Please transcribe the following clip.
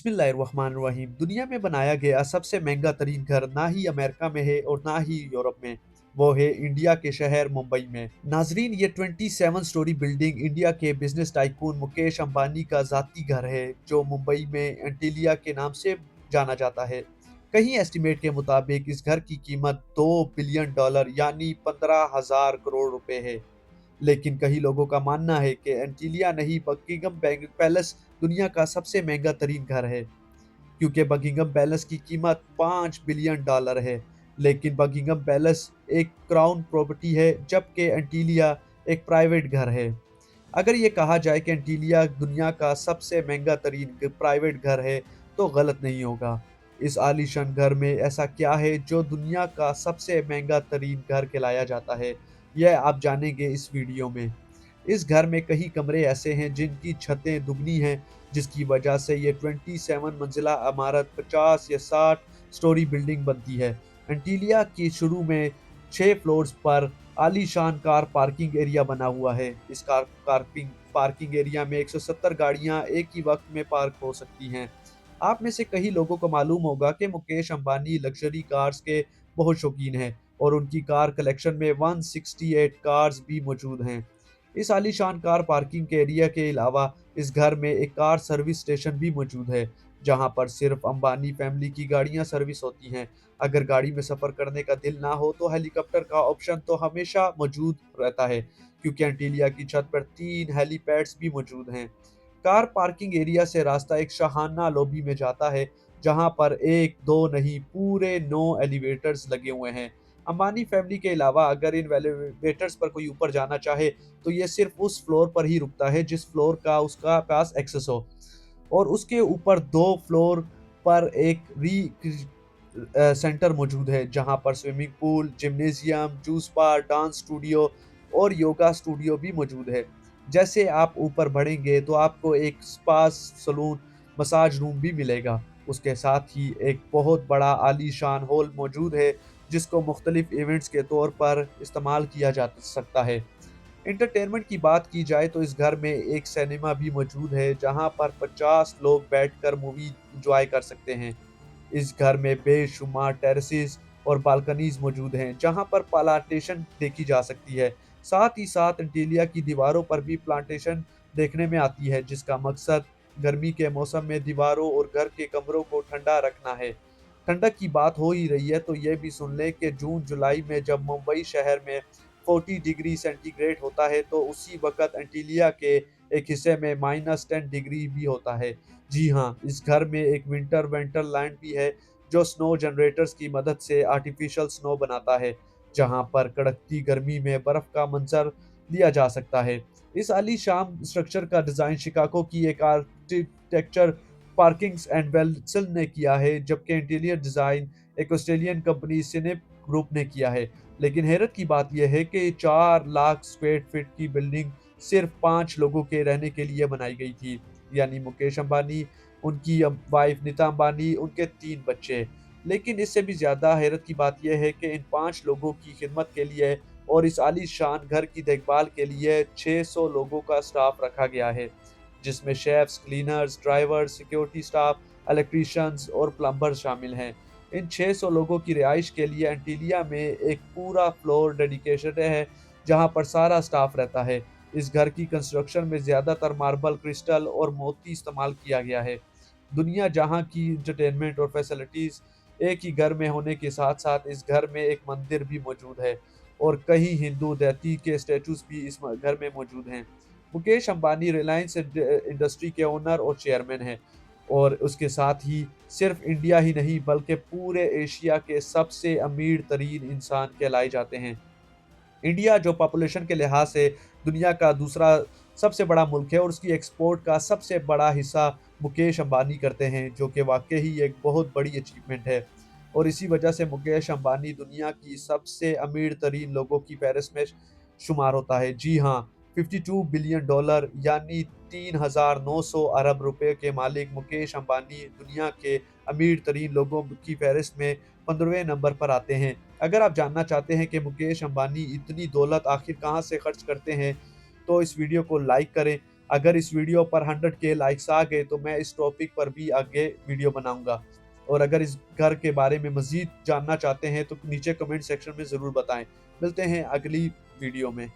बिस्मिल्लाहिर्रहमानिर्रहीम। दुनिया में बनाया गया सबसे महंगा तरीन घर ना ही अमेरिका में है और ना ही यूरोप में। वो है इंडिया के शहर मुंबई में। नाजरीन, ये 27 स्टोरी बिल्डिंग इंडिया के बिजनेस टाइकून मुकेश अंबानी का जाती घर है, जो मुंबई में एंटीलिया के नाम से जाना जाता है। कहीं एस्टिमेट के मुताबिक इस घर की कीमत $2 बिलियन यानी 15,000 करोड़ रुपए है। लेकिन कई लोगों का मानना है कि एंटीलिया नहीं, बकिंगम पैलेस दुनिया का सबसे महंगा तरीन घर है, क्योंकि बकिंगम पैलेस की कीमत $5 बिलियन है। लेकिन बकिंगम पैलेस एक क्राउन प्रॉपर्टी है, जबकि एंटीलिया एक प्राइवेट घर है। अगर ये कहा जाए कि एंटीलिया दुनिया का सबसे महंगा तरीन प्राइवेट घर है, तो गलत नहीं होगा। इस आलीशान घर में ऐसा क्या है जो दुनिया का सबसे महंगा तरीन घर कहलाया जाता है, यह आप जानेंगे इस वीडियो में। इस घर में कई कमरे ऐसे हैं जिनकी छतें दुगनी हैं, जिसकी वजह से ये 27 मंजिला इमारत 50 या 60 स्टोरी बिल्डिंग बनती है। एंटीलिया की शुरू में 6 फ्लोर्स पर आलीशान कार पार्किंग एरिया बना हुआ है। इस पार्किंग एरिया में 170 गाड़ियां एक ही वक्त में पार्क हो सकती हैं। आप में से कई लोगों को मालूम होगा कि मुकेश अंबानी लग्जरी कार्स के बहुत शौकीन हैं और उनकी कार कलेक्शन में 168 कार्स भी मौजूद हैं। इस आलीशान कार पार्किंग के एरिया के अलावा इस घर में एक कार सर्विस स्टेशन भी मौजूद है, जहां पर सिर्फ अंबानी फैमिली की गाड़ियां सर्विस होती हैं। अगर गाड़ी में सफर करने का दिल ना हो तो हेलीकॉप्टर का ऑप्शन तो हमेशा मौजूद रहता है, क्योंकि एंटीलिया की छत पर 3 हेलीपैड्स भी मौजूद हैं। कार पार्किंग एरिया से रास्ता एक शाहाना लॉबी में जाता है, जहां पर एक दो नहीं पूरे 9 एलिवेटर्स लगे हुए हैं। अंबानी फैमिली के अलावा अगर इन एलिवेटर्स पर कोई ऊपर जाना चाहे तो ये सिर्फ उस फ्लोर पर ही रुकता है जिस फ्लोर का उसका पास एक्सेस हो, और उसके ऊपर 2 फ्लोर पर एक सेंटर मौजूद है, जहां पर स्विमिंग पूल, जिम्नेजियम, जूस बार, डांस स्टूडियो और योगा स्टूडियो भी मौजूद है। जैसे आप ऊपर बढ़ेंगे तो आपको एक स्पा सलून, मसाज रूम भी मिलेगा। उसके साथ ही एक बहुत बड़ा आलीशान हॉल मौजूद है, जिसको मुख्तलिफ इवेंट्स के तौर पर इस्तेमाल किया जा सकता है। एंटरटेनमेंट की बात की जाए तो इस घर में एक सिनेमा भी मौजूद है, जहां पर 50 लोग बैठकर मूवी एंजॉय कर सकते हैं। इस घर में बेशुमार टेरेसेस और बालकनीज मौजूद हैं, जहां पर प्लांटेशन देखी जा सकती है। साथ ही साथ एंटीलिया की दीवारों पर भी प्लांटेशन देखने में आती है, जिसका मकसद गर्मी के मौसम में दीवारों और घर के कमरों को ठंडा रखना है। ठंडक की बात हो ही रही है तो ये भी सुन लें कि जून जुलाई में जब मुंबई शहर में 40 डिग्री सेंटीग्रेड होता है, तो उसी वक्त एंटीलिया के एक हिस्से में -10 डिग्री भी होता है। जी हाँ, इस घर में एक विंटर वंडरलैंड भी है, जो स्नो जनरेटर्स की मदद से आर्टिफिशियल स्नो बनाता है, जहां पर कड़कती गर्मी में बर्फ का मंजर लिया जा सकता है। इस आलीशान स्ट्रक्चर का डिजाइन शिकागो की एक आर्किटेक्चर पार्किंग्स एंड वेल्सन ने किया है, जबकि इंटीरियर डिजाइन एक ऑस्ट्रेलियन कंपनी सिनेप ग्रुप ने किया है। लेकिन हैरत की बात यह है कि 4 लाख स्क्वायर फीट की बिल्डिंग सिर्फ 5 लोगों के रहने के लिए बनाई गई थी, यानी मुकेश अंबानी, उनकी वाइफ नीता अंबानी, उनके 3 बच्चे। लेकिन इससे भी ज़्यादा हैरत की बात यह है कि इन 5 लोगों की खिदमत के लिए और इस आलीशान घर की देखभाल के लिए 600 लोगों का स्टाफ रखा गया है, जिसमें chefs, cleaners, drivers, security staff, electricians और प्लम्बर्स शामिल हैं। इन 600 लोगों की रिहाइश के लिए एंटीलिया में एक पूरा फ्लोर डेडिकेटेड है, जहां पर सारा स्टाफ रहता है। इस घर की कंस्ट्रक्शन में ज़्यादातर मार्बल, क्रिस्टल और मोती इस्तेमाल किया गया है। दुनिया जहां की एंटरटेनमेंट और फैसिलिटीज़ एक ही घर में होने के साथ-साथ इस घर में एक मंदिर भी मौजूद है और कई हिंदू देवता के स्टैचूज़ भी इस घर में मौजूद हैं। मुकेश अंबानी रिलायंस इंडस्ट्री के ओनर और चेयरमैन हैं, और उसके साथ ही सिर्फ इंडिया ही नहीं बल्कि पूरे एशिया के सबसे अमीर तरीन इंसान कहलाए जाते हैं। इंडिया जो पॉपुलेशन के लिहाज से दुनिया का दूसरा सबसे बड़ा मुल्क है, और उसकी एक्सपोर्ट का सबसे बड़ा हिस्सा मुकेश अंबानी करते हैं, जो कि वाक़ई ही एक बहुत बड़ी अचीवमेंट है। और इसी वजह से मुकेश अंबानी दुनिया की सबसे अमीर तरीन लोगों की फ़हरिस्त में शुमार होता है। जी हाँ, $52 बिलियन यानी 3,900 अरब रुपए के मालिक मुकेश अंबानी दुनिया के अमीर तरीन लोगों की फ़हरिस्त में 15वें नंबर पर आते हैं। अगर आप जानना चाहते हैं कि मुकेश अंबानी इतनी दौलत आखिर कहाँ से खर्च करते हैं, तो इस वीडियो को लाइक करें। अगर इस वीडियो पर 100 के लाइक्स आ गए तो मैं इस टॉपिक पर भी आगे वीडियो बनाऊँगा। और अगर इस घर के बारे में मज़ीद जानना चाहते हैं तो नीचे कमेंट सेक्शन में ज़रूर बताएँ। मिलते हैं अगली वीडियो में।